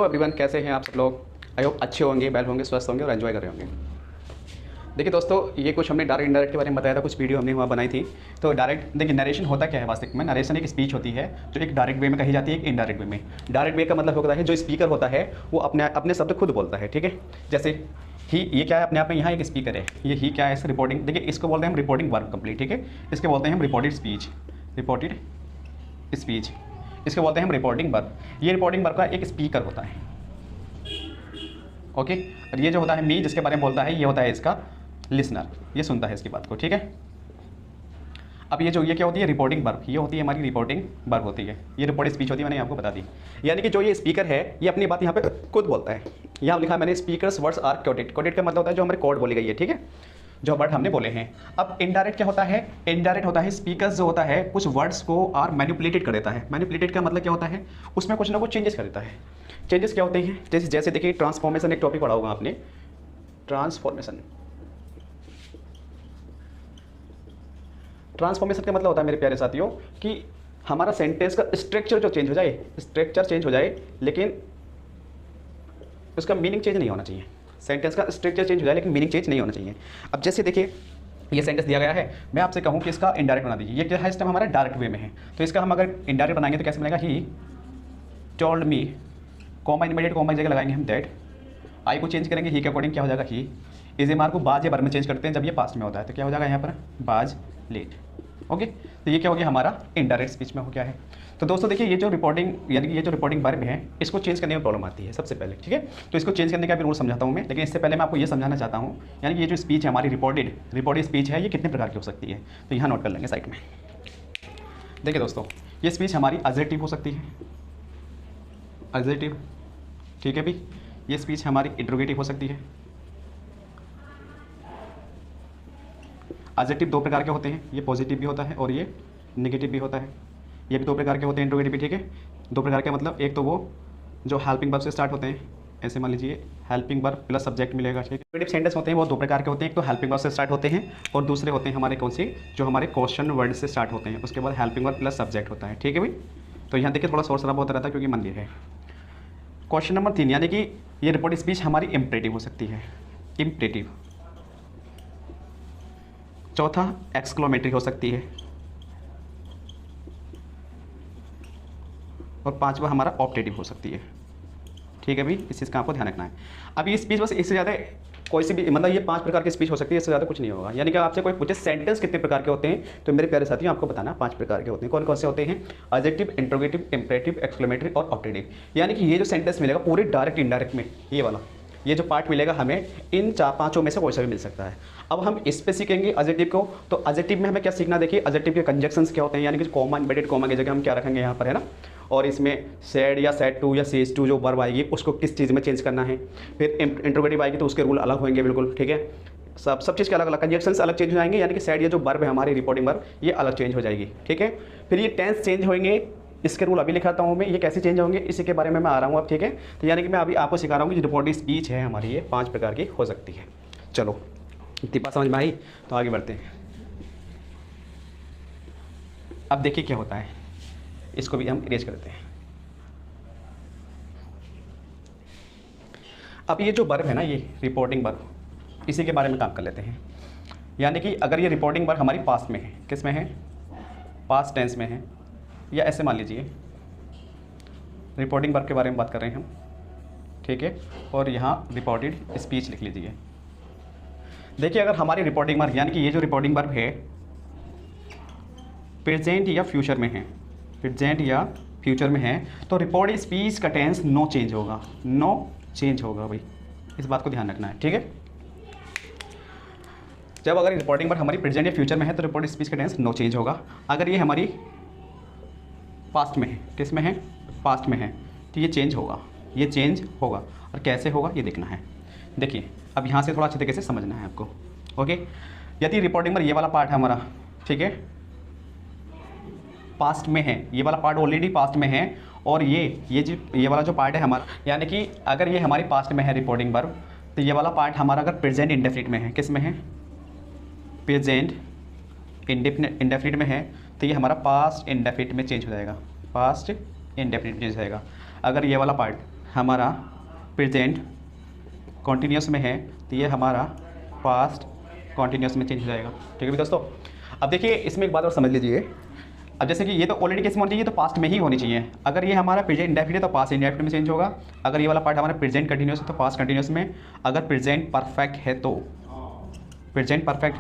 Everyone, कैसे हैं आप सब लोग। आई होप अच्छे होंगे, वेल होंगे, स्वस्थ होंगे और एंजॉय कर रहे होंगे। देखिए दोस्तों, ये कुछ हमने डायरेक्ट इनडायरेक्ट के बारे में बताया था, कुछ वीडियो हमने वहाँ बनाई थी। तो डायरेक्ट देखिए, नरेशन होता क्या है वास्तविक में। नरेशन एक स्पीच होती है जो एक डायरेक्ट वे में कही जाती है, एक इनडायरेक्ट वे में। डायरेक्ट वे का मतलब होता है जो स्पीकर होता है वो अपने अपने शब्द खुद बोलता है, ठीक है। जैसे ही, ये क्या है अपने आप में, यहाँ एक स्पीकर है, ये ही क्या है, इस रिपोर्टिंग, देखिए इसको बोलते हैं हम रिपोर्टिंग वर्ब कंप्लीट, ठीक है। इसके बोलते हैं हम रिपोर्टेड स्पीच, रिपोर्टेड स्पीच, इसके बोलते हैं हम रिपोर्टिंग वर्ब। ये रिपोर्टिंग वर्ब का एक स्पीकर होता है, ओके। और ये जो होता है मी, जिसके बारे में बोलता है, ये होता है इसका लिसनर, ये सुनता है इसकी बात को, ठीक है। अब ये क्या होती है, रिपोर्टिंग वर्ब, ये होती है हमारी रिपोर्टिंग वर्ब होती है। ये रिपोर्टेड स्पीच होती है, मैंने आपको बता दी। यानी कि जो ये स्पीकर है ये अपनी बात यहाँ पे खुद बोलता है। यहाँ लिखा मैंने speakers words are quoted. Quoted का मतलब होता है जो हमारे कोड बोली गई है, ठीक है, जो वर्ड हमने बोले हैं। अब इनडायरेक्ट क्या होता है, इनडायरेक्ट होता है स्पीकर्स जो होता है कुछ वर्ड्स को आर मैनिपुलेटेड कर देता है। मैनिपुलेटेड का मतलब क्या होता है, उसमें कुछ ना कुछ चेंजेस कर देता है। चेंजेस क्या होते हैं, जैसे देखिए ट्रांसफॉर्मेशन, एक टॉपिक पढ़ा होगा आपने, ट्रांसफॉर्मेशन। ट्रांसफॉर्मेशन का मतलब होता है मेरे प्यारे साथियों कि हमारा सेंटेंस का स्ट्रक्चर जो चेंज हो जाए, स्ट्रक्चर चेंज हो जाए, लेकिन उसका मीनिंग चेंज नहीं होना चाहिए। सेंटेंस का स्ट्रक्चर चेंज हो जाए लेकिन मीनिंग चेंज नहीं होना चाहिए। अब जैसे देखिए ये सेंटेंस दिया गया है, मैं आपसे कहूँ कि इसका इनडायरेक्ट बना दीजिए। ये क्या है, इस टाइम हमारा डायरेक्ट वे में है, तो इसका हम अगर इनडायरेक्ट बनाएंगे तो कैसे बनेगा, he told me, comma immediate comma की जगह लगाएंगे हम दैट। आई को चेंज करेंगे ही के अकॉर्डिंग, क्या हो जाएगा ही। इस एम आर को बाज या बर में चेंज करते हैं जब ये पास्ट में होता है, तो क्या हो जाएगा यहाँ पर बाज लेट, ओके। तो ये क्या हो गया हमारा इनडायरेक्ट स्पीच में हो गया है। तो दोस्तों देखिए, ये जो रिपोर्टिंग यानी कि ये जो रिपोर्टिंग वर्ब है, इसको चेंज करने में प्रॉब्लम आती है सबसे पहले, ठीक है। तो इसको चेंज करने का भी रूल समझाता हूँ मैं, लेकिन इससे पहले मैं आपको ये समझाना चाहता हूँ, यानी कि ये जो स्पीच है हमारी रिपोर्टेड स्पीच है, ये कितने प्रकार की हो सकती है। तो यहाँ नोट कर लेंगे साइड में। देखिए दोस्तों, ये स्पीच हमारी एडजेक्टिव हो सकती है, एडजेक्टिव, ठीक है भी। ये स्पीच हमारी इंट्रोगेटिव हो सकती है। एडजेक्टिव दो प्रकार के होते हैं, ये पॉजिटिव भी होता है और ये नेगेटिव भी होता है। ये भी दो प्रकार के होते हैं, इंट्रोगेटिव भी, ठीक है। दो प्रकार के मतलब, एक तो वो जो हेल्पिंग वर्ब से स्टार्ट होते हैं, ऐसे मान लीजिए हेल्पिंग वर्ब प्लस सब्जेक्ट मिलेगा, ठीक है। इंट्रोगेटिव सेंटेंस होते हैं वो दो प्रकार के होते हैं, एक तो हेल्पिंग वर्ब से स्टार्ट होते हैं और दूसरे होते हैं हमारे कौन से, जो हमारे क्वेश्चन वर्ड से स्टार्ट होते हैं, उसके बाद हेल्पिंग वर्ब प्लस सब्जेक्ट होता है, ठीक है भाई। तो यहाँ देखिए थोड़ा शोर शराबा होता रहता है क्योंकि मंदिर है। क्वेश्चन नंबर 3, यानी कि ये रिपोर्ट स्पीच हमारी इम्परेटिव हो सकती है, इम्परेटिव। चौथा एक्सक्लेमेटरी हो सकती है, और पांचवा हमारा ऑप्टेटिव हो सकती है, ठीक है भाई। इस चीज़ का आपको ध्यान रखना है। अब ये स्पीच बस इससे ज़्यादा कोई सी भी, मतलब ये 5 प्रकार की स्पीच हो सकती है, इससे ज़्यादा कुछ नहीं होगा। यानी कि आपसे कोई पूछे सेंटेंस कितने प्रकार के होते हैं, तो मेरे प्यारे साथियों आपको बताना 5 प्रकार के होते हैं। कौन कौन से होते हैं, एडजेक्टिव, इंट्रोगेटिव, इम्परेटिव, एक्सक्लेमेटरी और ऑप्टेटिव। यानी कि ये जो सेंटेंस मिलेगा पूरे डायरेक्ट इंडायरेक्ट में, ये वाला, ये जो पार्ट मिलेगा हमें, इन 4-5 में से कोई सा भी मिल सकता है। अब हम इस पे सीखेंगे एडजेक्टिव को। तो एडजेक्टिव में हमें क्या सीखना, देखिए एडजेक्टिव के कंजक्शंस क्या होते हैं, यानी कि कॉमा, इम्बेडेड कॉमा की जगह हम क्या रखेंगे यहाँ पर, है ना। और इसमें सेड या सेड टू या सेज टू जो वर्ब आएगी उसको किस चीज़ में चेंज करना है। फिर इंट्रोगेटिव आएगी तो उसके रूल अलग होंगे बिल्कुल, ठीक है। सब चीज़ के अलग अलग कंजक्शंस अलग चेंज हो जाएंगे, यानी कि सेड ये जो वर्ब है हमारी रिपोर्टिंग वर्ब, ये अलग चेंज हो जाएगी, ठीक है। फिर ये टेंस चेंज होंगे, इसके रूल अभी लिखाता हूँ मैं, ये कैसे चेंज होंगे इसी के बारे में मैं आ रहा हूँ अब, ठीक है। तो यानी कि मैं अभी आपको सिखा रहा हूँ कि रिपोर्टिंग स्पीच है हमारी, ये 5 प्रकार की हो सकती है। चलो इतनी बात समझ में आई, तो आगे बढ़ते हैं। अब देखिए क्या होता है, इसको भी हम इरेज करते हैं। अब ये जो वर्ब है ना, ये रिपोर्टिंग वर्ब, इसी के बारे में काम कर लेते हैं। यानी कि अगर ये रिपोर्टिंग वर्ब हमारी पास्ट में है, किस में है, पास्ट टेंस में है, या ऐसे मान लीजिए रिपोर्टिंग वर्ब के बारे में बात कर रहे हैं हम, ठीक है। और यहाँ रिपोर्टेड स्पीच लिख लीजिए। देखिए अगर हमारी रिपोर्टिंग वर्ब, यानी कि ये जो रिपोर्टिंग वर्ब है प्रेजेंट या फ्यूचर में है, प्रेजेंट या फ्यूचर में है, तो रिपोर्टेड स्पीच का टेंस नो चेंज होगा, नो चेंज होगा भाई, इस बात को ध्यान रखना है, ठीक है। जब अगर रिपोर्टिंग वर्ब हमारी प्रेजेंट या फ्यूचर में है तो रिपोर्टेड स्पीच का टेंस नो चेंज होगा। अगर ये हमारी पास्ट में है, किस में है, पास्ट में है, तो ये चेंज होगा, ये चेंज होगा। और कैसे होगा ये देखना है। देखिए अब यहाँ से थोड़ा अच्छे तरीके से समझना है आपको, ओके। यदि रिपोर्टिंग वर्ब ये वाला पार्ट है हमारा, ठीक है, पास्ट में है, ये वाला पार्ट ऑलरेडी पास्ट में है, और ये वाला जो पार्ट है हमारा, यानी कि अगर ये हमारी पास्ट में है रिपोर्टिंग वर्ब, तो ये वाला पार्ट हमारा अगर प्रेजेंट इंडेफिनिट में है, किस में है, प्रेजेंट इंडेफिनिट में है, तो ये हमारा पास्ट इंडेफिनिट में चेंज हो जाएगा, पास्ट इंडेफिनिट में चेंज हो जाएगा। अगर ये वाला पार्ट हमारा प्रेजेंट कॉन्टीन्यूस में है तो ये हमारा पास्ट कॉन्टीन्यूस में चेंज हो जाएगा। ठीक है भी दोस्तों। अब देखिए इसमें एक बात और समझ लीजिए, अब जैसे कि ये तो ऑलरेडी केस में होनी चाहिए तो पास्ट में ही होनी चाहिए। अगर ये हमारा प्रेजेंट इंडेफिनिट है तो पास्ट इंडेफिनिट में चेंज होगा। अगर ये वाला पार्ट हमारा प्रेजेंट कंटिन्यूस है तो पास्ट कंटिन्यूस में। अगर प्रेजेंट परफेक्ट है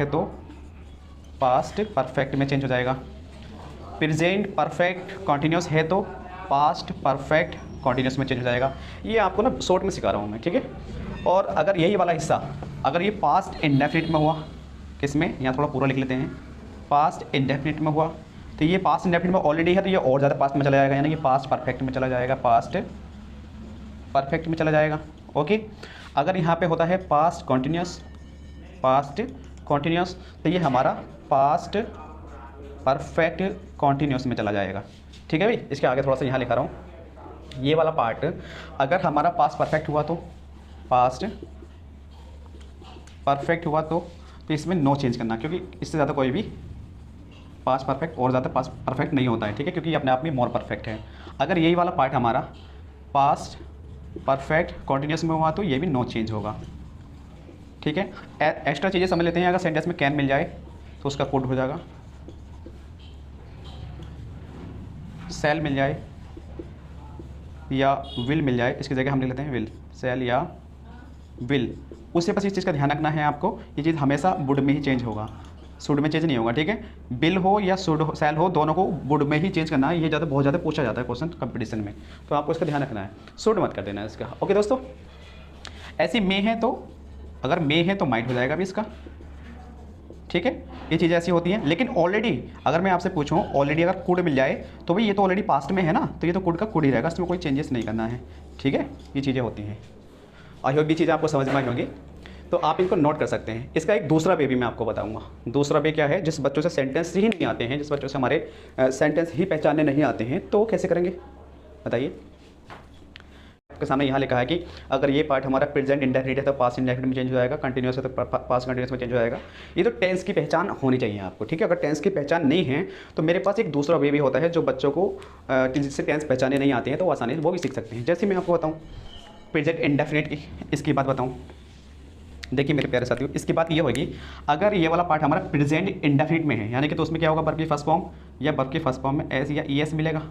तो पास्ट परफेक्ट में चेंज हो जाएगा। प्रेजेंट परफेक्ट कॉन्टीन्यूस है तो पास्ट परफेक्ट कॉन्टीन्यूस में चेंज हो जाएगा। ये आपको ना शॉर्ट में सिखा रहा हूँ मैं, ठीक है। और अगर यही वाला हिस्सा अगर ये पास्ट इंडेफिनिट में हुआ, किस में, यहाँ थोड़ा पूरा लिख लेते हैं, पास्ट इंडेफिनिट में हुआ तो ये पास्ट इंडेफिनिट में ऑलरेडी है तो ये और ज़्यादा पास्ट में चला जाएगा, यानी कि पास्ट परफेक्ट में चला जाएगा, पास्ट परफेक्ट में चला जाएगा। ओके। अगर यहाँ पे होता है पास्ट कॉन्टीन्यूस तो ये हमारा पास्ट परफेक्ट कॉन्टीन्यूस में चला जाएगा। ठीक है भाई। इसके आगे थोड़ा सा यहाँ लिखा रहा हूँ, ये वाला पार्ट अगर हमारा पास्ट परफेक्ट हुआ तो पास्ट परफेक्ट हुआ तो इसमें नो चेंज करना, क्योंकि इससे ज़्यादा कोई भी पास्ट परफेक्ट और ज़्यादा पास्ट परफेक्ट नहीं होता है। ठीक है, क्योंकि ये अपने आप में मोर परफेक्ट है। अगर यही वाला पार्ट हमारा पास्ट परफेक्ट कॉन्टीन्यूस में हुआ तो ये भी नो चेंज होगा। ठीक है। एक्स्ट्रा चीज़ें समझ लेते हैं। अगर सेंटेंस में कैन मिल जाए तो उसका कोड हो जाएगा, सेल मिल जाए या विल मिल जाए, इसकी जगह हम लिख लेते हैं विल, सेल या विल। उससे बस इस चीज़ का ध्यान रखना है आपको, ये चीज़ हमेशा वुड में ही चेंज होगा, शुड में चेंज नहीं होगा। ठीक है। बिल हो या शुड हो, सेल हो, दोनों को वुड में ही चेंज करना है। ये बहुत ज़्यादा पूछा जाता है क्वेश्चन कंपटीशन में, तो आपको इसका ध्यान रखना है, शुड मत कर देना है इसका। ओके दोस्तों। ऐसी मे है तो अगर मे है तो माइट हो जाएगा भी इसका। ठीक है। ये चीज़ें ऐसी होती हैं। लेकिन ऑलरेडी अगर मैं आपसे पूछूं ऑलरेडी अगर कुड मिल जाए तो भाई ये तो ऑलरेडी पास्ट में है ना, तो ये तो कुड का कुड ही रहेगा, इसमें कोई चेंजेस नहीं करना है। ठीक है। ये चीज़ें होती हैं। आई होप ये चीज़ें आपको समझ में आई होंगी, तो आप इनको नोट कर सकते हैं। इसका एक दूसरा वे भी मैं आपको बताऊंगा। दूसरा वे क्या है, जिस बच्चों से सेंटेंस ही नहीं आते हैं, जिस बच्चों से हमारे सेंटेंस ही पहचानने नहीं आते हैं, तो कैसे करेंगे बताइए। आपके सामने यहाँ लिखा है कि अगर ये पार्ट हमारा प्रेजेंट इंडेफिनिट है तो पास्ट इंडेफिनिट में चेंज हो जाएगा, कंटिन्यूस है तो पास्ट कंटिन्यूस में चेंज हो जाएगा। ये तो टेंस की पहचान होनी चाहिए आपको। ठीक है। अगर टेंस की पहचान नहीं है तो मेरे पास एक दूसरा वे भी होता है जो बच्चों को जिससे टेंस पहचाने नहीं आते हैं तो आसानी से वो भी सीख सकते हैं। जैसे मैं आपको बताऊँ प्रेजेंट इंडेफिनिट की इसकी बात बताऊँ, देखिए मेरे प्यारे साथियों, इसकी बात ये होगी अगर ये वाला पार्ट हमारा प्रेजेंट इंडेफिनिट में है, यानी कि तो उसमें क्या होगा, वर्ब की फर्स्ट फॉर्म या वर्ब की फर्स्ट फॉर्म में एस या ई एस मिलेगा,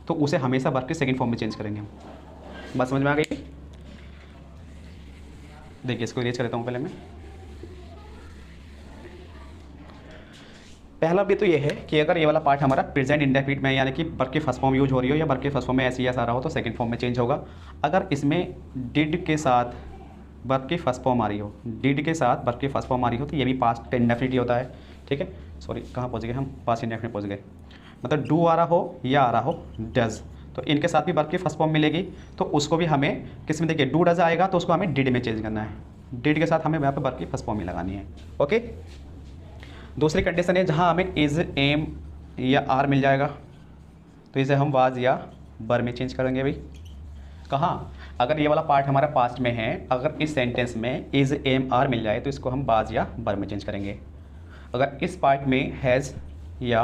तो उसे हमेशा वर्ब की सेकंड फॉर्म में चेंज करेंगे हम। बात समझ में आ गई। देखिए इसको इरेज कर देता हूँ पहले मैं। पहला भी तो ये है कि अगर ये वाला पार्ट हमारा प्रेजेंट इंडेफिनिट में यानी कि वर्ब की फर्स्ट फॉर्म यूज हो रही हो या वर्ब की फर्स्ट फॉर्म में एस ई एस आ रहा हो तो सेकंड फॉर्म में चेंज होगा। अगर इसमें डिड के साथ वर्ब की फर्स्ट फॉर्म आ रही हो, डिड के साथ वर्ब की फर्स्ट फॉर्म आ रही हो तो ये भी पास्ट इंडेफिनिट ही होता है। ठीक है। सॉरी कहाँ पहुँच गए हम, पास्ट इंडेफिनिट पहुँच गए। मतलब डू आ रहा हो या आ रहा हो डज, तो इनके साथ भी वर्ब की फर्स्ट फॉर्म मिलेगी तो उसको भी हमें किस में, देखिए डू डज आएगा तो उसको हमें डिड में चेंज करना है। डिड के साथ हमें वहाँ पे वर्ब की फर्स्ट फॉर्म ही लगानी है। ओके। दूसरी कंडीशन है जहाँ हमें इज़ एम या आर मिल जाएगा तो इसे हम वाज या बर में चेंज करेंगे भाई। कहाँ, अगर ये वाला पार्ट हमारा पास्ट में है, अगर इस सेंटेंस में इज़ एम आर मिल जाए तो इसको हम वाज या बर में चेंज करेंगे। अगर इस पार्ट में हैज़ या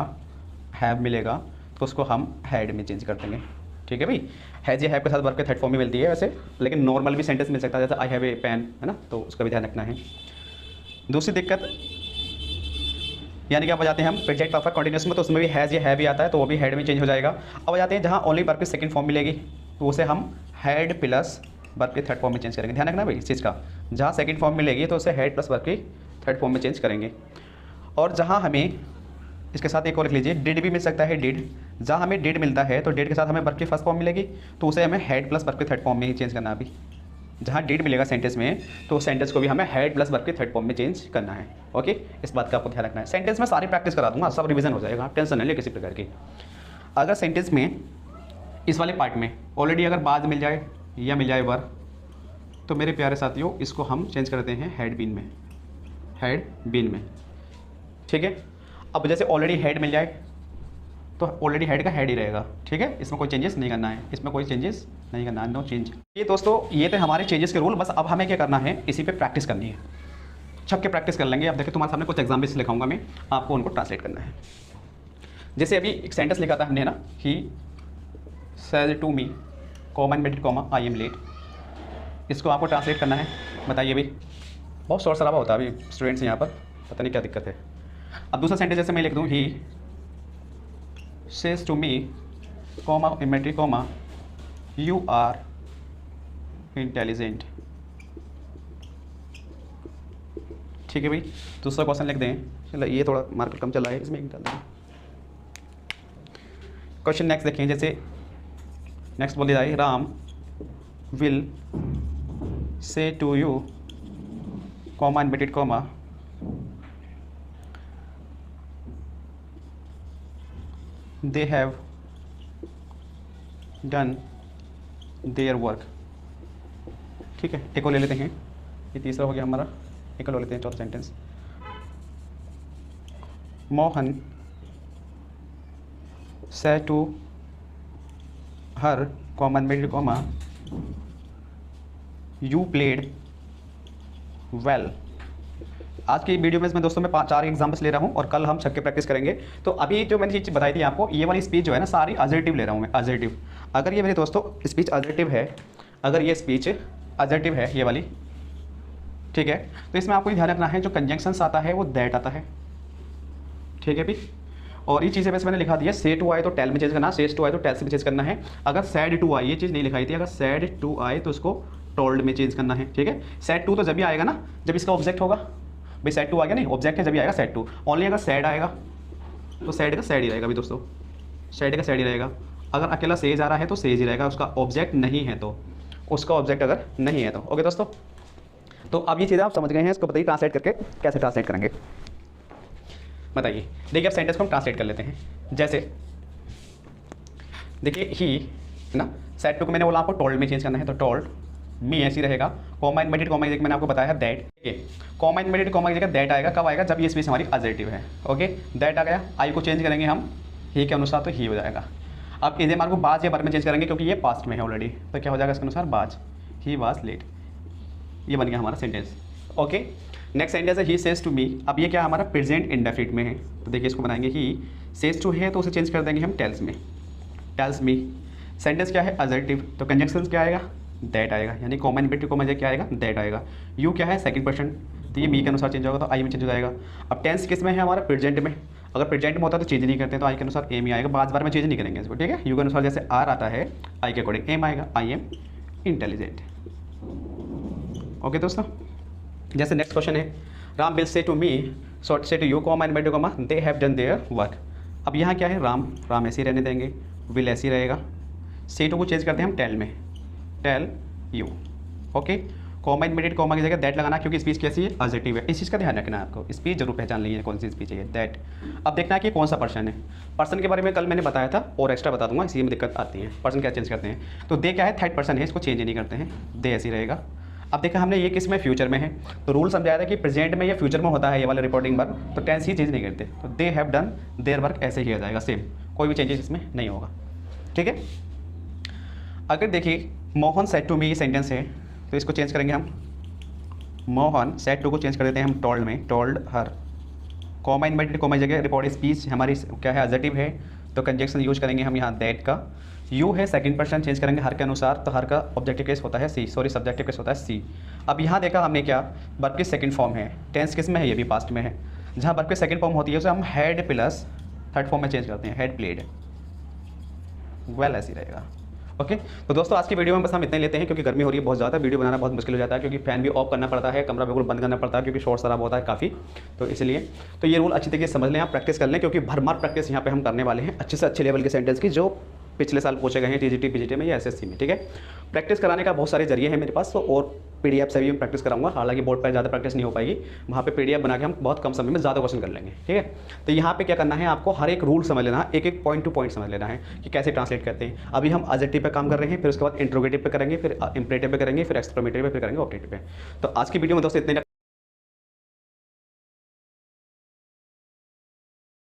हैव मिलेगा तो उसको हम हैड में चेंज कर देंगे। ठीक है भाई। हैज़ या हैव के साथ वर्ब के थर्ड फॉर्म में मिलती है वैसे, लेकिन नॉर्मल भी सेंटेंस मिल सकता है, जैसे आई हैव ए पेन, है ना, तो उसका भी ध्यान रखना है। दूसरी दिक्कत यानी कि अब आ जाते हैं हम प्रेजेंट परफेक्ट कंटिन्यूस में, तो उसमें भी हैज़ या हैव भी आता है तो वो भी हैड में चेंज हो जाएगा। अब आ जाते हैं जहाँ ओनली वर्ब की सेकंड फॉर्म मिलेगी तो उसे हम हैड प्लस वर्ब के थर्ड फॉर्म में चेंज करेंगे। ध्यान रखना भाई इस चीज़ का, जहाँ सेकंड फॉर्म मिलेगी तो उसे हैड प्लस वर्ब की थर्ड फॉर्म में चेंज करेंगे। और जहाँ हमें इसके साथ एक और लिख लीजिए डिड भी मिल सकता है, डिड, जहाँ हमें डिड मिलता है तो डिड के साथ हमें वर्ब की फर्स्ट फॉर्म मिलेगी तो उसे हमें हैड प्लस वर्ब के थर्ड फॉर्म में ही चेंज करना है। अभी जहाँ डिड मिलेगा सेंटेंस में तो सेंटेंस को भी हमें हैड प्लस वर्ब के थर्ड फॉर्म में चेंज करना है। ओके। इस बात का आपको ध्यान रखना है। सेंटेंस में सारी प्रैक्टिस करा दूंगा, सब रिवीजन हो जाएगा, आप टेंशन नहीं ले किसी प्रकार की। अगर सेंटेंस में इस वाले पार्ट में ऑलरेडी अगर बाद मिल जाए या मिल जाए वर्ब तो मेरे प्यारे साथियों इसको हम चेंज करते हैं हैड बीन में, हैड बीन में। ठीक है। अब जैसे ऑलरेडी हेड मिल जाए तो ऑलरेडी हेड का हेड ही रहेगा। ठीक है। इसमें कोई चेंजेस नहीं करना है, इसमें कोई चेंजेस नहीं करना है, नो चेंज। ये दोस्तों ये थे हमारे चेंजेस के रूल। बस अब हमें क्या करना है, इसी पे प्रैक्टिस करनी है, छप के प्रैक्टिस कर लेंगे। अब देखिए तुम्हारे सामने कुछ एग्जाम्पल्स लिखाऊंगा मैं, आपको उनको ट्रांसलेट करना है। जैसे अभी एक सेंटेंस लिखा था हमने ना, he said to me comma inverted comma I am late, इसको आपको ट्रांसलेट करना है, बताइए भाई। बहुत शोर शराबा होता है अभी स्टूडेंट्स यहाँ पर, पता नहीं क्या दिक्कत है। अब दूसरा सेंटेंस जैसे मैं लिख दूँ, he says to me comma इमेट्री कॉमा यू आर इंटेलिजेंट। ठीक है भाई, दूसरा क्वेश्चन लिख दें। चलो ये थोड़ा मार्केट कम चला है, इसमें एक डाल दें। क्वेश्चन नेक्स्ट देखें, जैसे नेक्स्ट बोल दिया जाए, Ram will say to you comma inverted comma they have done their work. ठीक है, एक और ले लेते हैं, ये तीसरा हो गया हमारा, एक और ले लेते हैं चौथा sentence. Mohan said to her common middle comma you played well. आज की वीडियो में दोस्तों मैं 4 एग्जाम्पल्स ले रहा हूँ और कल हम सबके प्रैक्टिस करेंगे। तो अभी जो मैंने चीज़ बताई थी आपको, ये वाली स्पीच जो है ना सारी अजर्टिव ले रहा हूँ मैं, अजर्टिव। अगर ये मेरे दोस्तों स्पीच अजर्टिव है, अगर ये स्पीच अजर्टिव है ये वाली, ठीक है, तो इसमें आपको ध्यान रखना है जो कंजंक्शंस आता है वो दैट आता है। ठीक है भी, और ये चीज़ें वैसे मैंने लिखा दिया, से टू आए तो टेल में चेंज करना, सेज टू आए तो टेल से भी चेंज करना है। अगर सैड टू आए, ये चीज़ नहीं लिखाई थी, अगर सैड टू आए तो उसको टोल्ड में चेंज करना है। ठीक है, सैड टू तो जब भी आएगा ना जब इसका ऑब्जेक्ट होगा, भाई सैड टू आ गया नहीं, ऑब्जेक्ट है जब भी आएगा सैड टू। ओनली अगर सैड आएगा तो सैड का सैड ही रहेगा भी दोस्तों, सैड का सैड ही रहेगा। अगर अकेला सेज आ रहा है तो सेज ही रहेगा, उसका ऑब्जेक्ट नहीं है तो, उसका ऑब्जेक्ट अगर नहीं है तो। ओके दोस्तों, तो अब ये चीज़ें आप समझ गए हैं, इसको बताइए ट्रांसलेट करके कैसे ट्रांसलेट करेंगे, बताइए। देखिए अब सेंटेंस को हम ट्रांसलेट कर लेते हैं। जैसे देखिए ही है ना, सेट टू को मैंने बोला आपको टोल्ड में चेंज करना है, तो टोल्ड मी ऐसी रहेगा। कॉमा इनवर्टेड कॉमा की जगह मैंने आपको बताया है दैट। कॉमा इनवर्टेड कॉमा की जगह दैट आएगा, कब आएगा, जब ये स्पीच हमारी अजर्टिव है। ओके, दैट आ गया, आई को चेंज करेंगे हम ही के अनुसार तो ही हो जाएगा। अब इधे मार को बाज या बार में चेंज करेंगे क्योंकि ये पास्ट में है ऑलरेडी, तो क्या हो जाएगा इसके अनुसार बाज, ही वाज लेट। ये बन गया हमारा सेंटेंस। ओके, नेक्स्ट सेंटेंस है ही सेज टू मी। अब ये क्या हमारा प्रेजेंट इंडेफिनिट में है, तो देखिए इसको बनाएंगे, ही सेज टू है तो उसे चेंज कर देंगे हम टेल्स में, टेल्स मी। सेंटेंस क्या है अजर्टिव, तो कंजंक्शन क्या आएगा, दैट आएगा, यानी कॉमन इनवर्टेड कॉमा क्या आएगा, दैट आएगा। यू क्या है सेकंड पर्सन, तो ये मी के अनुसार चेंज होगा तो आई में चेंज हो जाएगा। अब टेंस किस में है हमारा, प्रेजेंट में। अगर प्रेजेंट में होता है तो चेंज नहीं करते, तो आई के अनुसार एम ही आएगा, बार बार में चेंज नहीं करेंगे इसको। ठीक है, यू के अनुसार जैसे आर आता है आई के अकॉर्डिंग एम आएगा, आई एम इंटेलिजेंट। ओके दोस्तों, जैसे नेक्स्ट क्वेश्चन है, Ram will say to me सॉट say to you comma inverted comma they have done their work. अब यहाँ क्या है, राम, राम ऐसे ही रहने देंगे, विल ऐसे ही रहेगा, से टू को चेंज करते हैं हम tell me, tell you. Okay, comma inverted comma की जगह दैट लगाना क्योंकि स्पीच कैसी है, अजर्टिव है। इस चीज़ का ध्यान रखना है आपको, स्पीच जरूर पहचान लीजिए कौन सी स्पीच है, दैट। अब देखना है कि कौन सा पर्सन है। पर्सन के बारे में कल मैंने बताया था और एक्स्ट्रा बता दूंगा, इसी में दिक्कत आती है। पर्सन क्या चेंज करते हैं, तो दे क्या है थर्ड पर्सन है, इसको चेंज नहीं करते हैं, दे ऐसे ही रहेगा। अब देखा हमने ये किस में, फ्यूचर में है, तो रूल समझाया था कि प्रेजेंट में या फ्यूचर में होता है ये वाला रिपोर्टिंग वर्क, तो टेंस ही चेंज नहीं करते, तो दे हैव डन देयर वर्क ऐसे ही आ जाएगा सेम, कोई भी चेंजेस इसमें नहीं होगा। ठीक है, अगर देखिए मोहन सेड टू मी ये सेंटेंस है, तो इसको चेंज करेंगे हम, मोहन सेड टू को चेंज कर देते हैं हम टोल्ड में, told her. Comma inverted comma जगह रिपोर्ट स्पीच हमारी क्या है, अजर्टिव है, तो कंजंक्शन यूज करेंगे हम यहाँ दैट का। यू है सेकंड पर्सन, चेंज करेंगे हर के अनुसार, तो हर का ऑब्जेक्टिव केस होता है सी, सॉरी सब्जेक्टिव केस होता है सी। अब यहाँ देखा हमने क्या, वर्ब की सेकंड फॉर्म है, टेंस किस में है, ये भी पास्ट में है। जहाँ वर्ब की सेकंड फॉर्म होती है उसे हम हैड प्लस थर्ड फॉर्म में चेंज करते हैं, हैड प्लेड, वेल ऐसी रहेगा। ओके, तो दोस्तों आज की वीडियो में बस हम इतने लेते हैं क्योंकि गर्मी हो रही है बहुत ज़्यादा, वीडियो बनाना बहुत मुश्किल हो जाता है क्योंकि फैन भी ऑफ करना पड़ता है, कमरा बिल्कुल बंद करना पड़ता है क्योंकि शोर शराब होता है काफ़ी, तो इसलिए तो ये रूल अच्छी तरीके से समझ लें, आप प्रैक्टिस कर लें क्योंकि भरमार प्रैक्टिस यहाँ पे हम करने वाले हैं अच्छे से अच्छे लेवल के सेंटेंस की, जो पिछले साल पूछे गए हैं टीजीटी पीजीटी में या एसएससी में। ठीक है, प्रैक्टिस कराने का बहुत सारे जरिए हैं मेरे पास, तो और पीडीएफ से भी मैं प्रैक्टिस कराऊंगा, हालांकि बोर्ड पर ज़्यादा प्रैक्टिस नहीं हो पाएगी, वहाँ पे पीडीएफ बना के हम बहुत कम समय में ज़्यादा क्वेश्चन कर लेंगे। ठीक है, तो यहाँ पे क्या करना है आपको, हर एक रूल समझ लेना है, एक एक पॉइंट टू पॉइंट समझ लेना है कि कैसे ट्रांसलेट करते हैं। अभी हम एडजेक्टिव पे काम कर रहे हैं, फिर उसके बाद इंट्रोगेटिव पे करेंगे, फिर इंपरेटिव पे करेंगे, फिर एक्सक्लेमेटिव पे, फिर करेंगे ऑब्जेक्टिव पे। तो आज की वीडियो में दोस्तों इतने